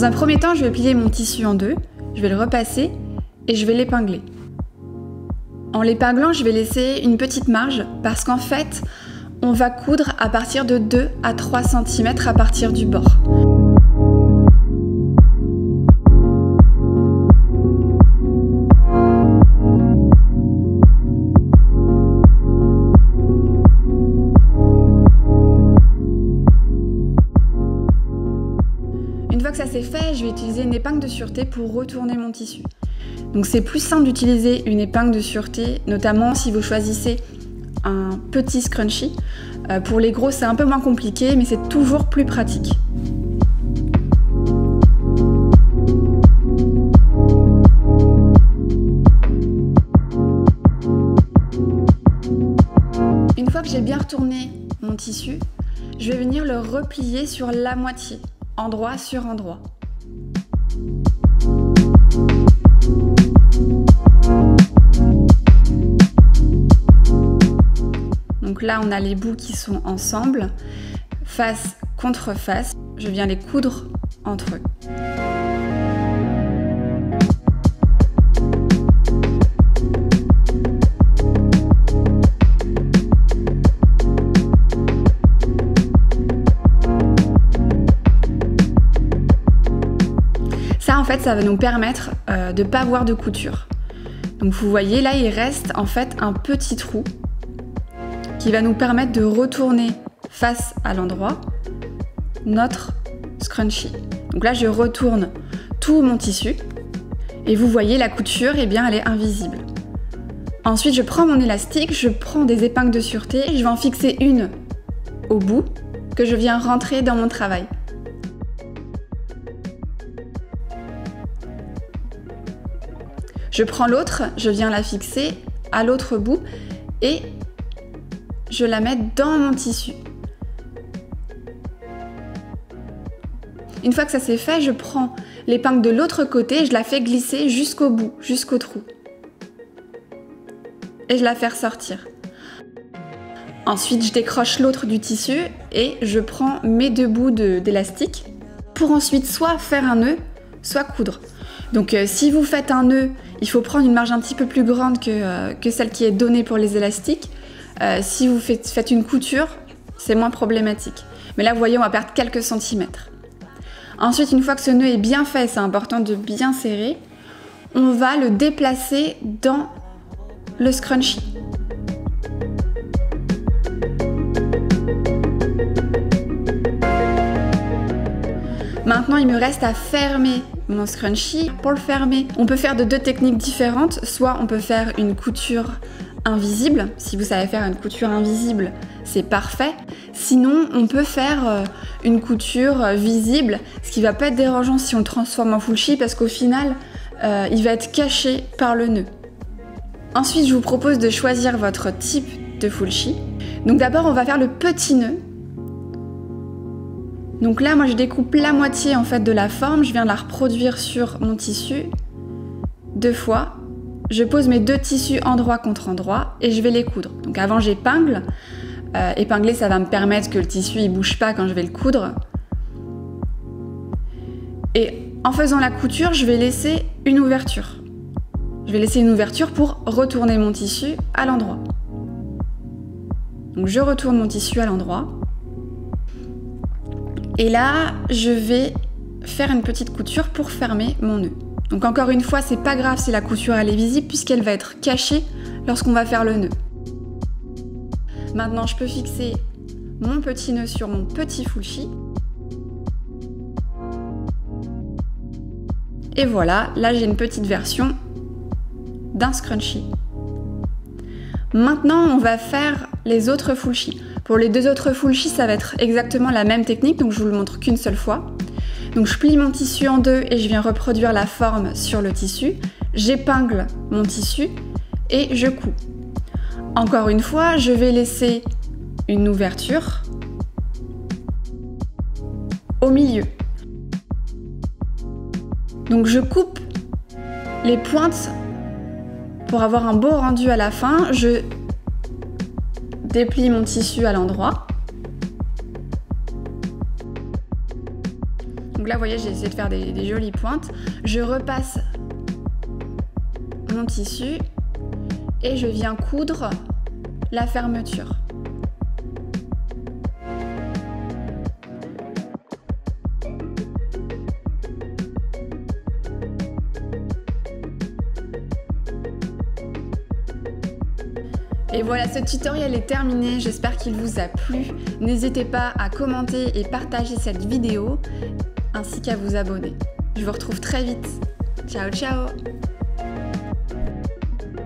Dans un premier temps, je vais plier mon tissu en deux, je vais le repasser et je vais l'épingler. En l'épinglant, je vais laisser une petite marge parce qu'en fait, on va coudre à partir de 2 à 3 cm à partir du bord. Une fois que ça c'est fait, je vais utiliser une épingle de sûreté pour retourner mon tissu. Donc c'est plus simple d'utiliser une épingle de sûreté, notamment si vous choisissez un petit scrunchie. Pour les gros, c'est un peu moins compliqué, mais c'est toujours plus pratique. Une fois que j'ai bien retourné mon tissu, je vais venir le replier sur la moitié, endroit sur endroit. Donc là, on a les bouts qui sont ensemble, face contre face. Je viens les coudre entre eux. Ça, en fait, ça va nous permettre de ne pas avoir de couture. Donc vous voyez, là, il reste en fait un petit trou qui va nous permettre de retourner face à l'endroit notre scrunchie. Donc là, je retourne tout mon tissu et vous voyez la couture, eh bien, elle est invisible. Ensuite, je prends mon élastique, je prends des épingles de sûreté, je vais en fixer une au bout que je viens rentrer dans mon travail. Je prends l'autre, je viens la fixer à l'autre bout et je la mets dans mon tissu. Une fois que ça c'est fait, je prends l'épingle de l'autre côté et je la fais glisser jusqu'au bout, jusqu'au trou. Et je la fais ressortir. Ensuite, je décroche l'autre du tissu et je prends mes deux bouts d'élastique pour ensuite soit faire un nœud, soit coudre. Donc si vous faites un nœud, il faut prendre une marge un petit peu plus grande que celle qui est donnée pour les élastiques. Si vous faites une couture, c'est moins problématique. Mais là, vous voyez, on va perdre quelques centimètres. Ensuite, une fois que ce nœud est bien fait, c'est important de bien serrer, on va le déplacer dans le scrunchie. Maintenant, il me reste à fermer mon scrunchie. Pour le fermer, on peut faire de deux techniques différentes. Soit on peut faire une couture invisible. Si vous savez faire une couture invisible, c'est parfait. Sinon, on peut faire une couture visible, ce qui va pas être dérangeant si on le transforme en fullshi parce qu'au final, il va être caché par le nœud. Ensuite, je vous propose de choisir votre type de fullshi. Donc d'abord, on va faire le petit nœud. Donc là, moi, je découpe la moitié en fait de la forme. Je viens de la reproduire sur mon tissu deux fois. Je pose mes deux tissus endroit contre endroit et je vais les coudre. Donc avant, j'épingle. Épingler, ça va me permettre que le tissu ne bouge pas quand je vais le coudre. Et en faisant la couture, je vais laisser une ouverture. Je vais laisser une ouverture pour retourner mon tissu à l'endroit. Donc je retourne mon tissu à l'endroit. Et là, je vais faire une petite couture pour fermer mon nœud. Donc encore une fois, c'est pas grave si la couture elle est visible puisqu'elle va être cachée lorsqu'on va faire le nœud. Maintenant, je peux fixer mon petit nœud sur mon petit fullshi. Et voilà, là j'ai une petite version d'un scrunchie. Maintenant, on va faire les autres fullshi. Pour les deux autres fullshi, ça va être exactement la même technique, donc je vous le montre qu'une seule fois. Donc je plie mon tissu en deux et je viens reproduire la forme sur le tissu. J'épingle mon tissu et je couds. Encore une fois, je vais laisser une ouverture au milieu. Donc je coupe les pointes pour avoir un beau rendu à la fin. Je déplie mon tissu à l'endroit. Donc là, vous voyez, j'ai essayé de faire des jolies pointes. Je repasse mon tissu et je viens coudre la fermeture. Et voilà, ce tutoriel est terminé, j'espère qu'il vous a plu. N'hésitez pas à commenter et partager cette vidéo, ainsi qu'à vous abonner. Je vous retrouve très vite. Ciao, ciao!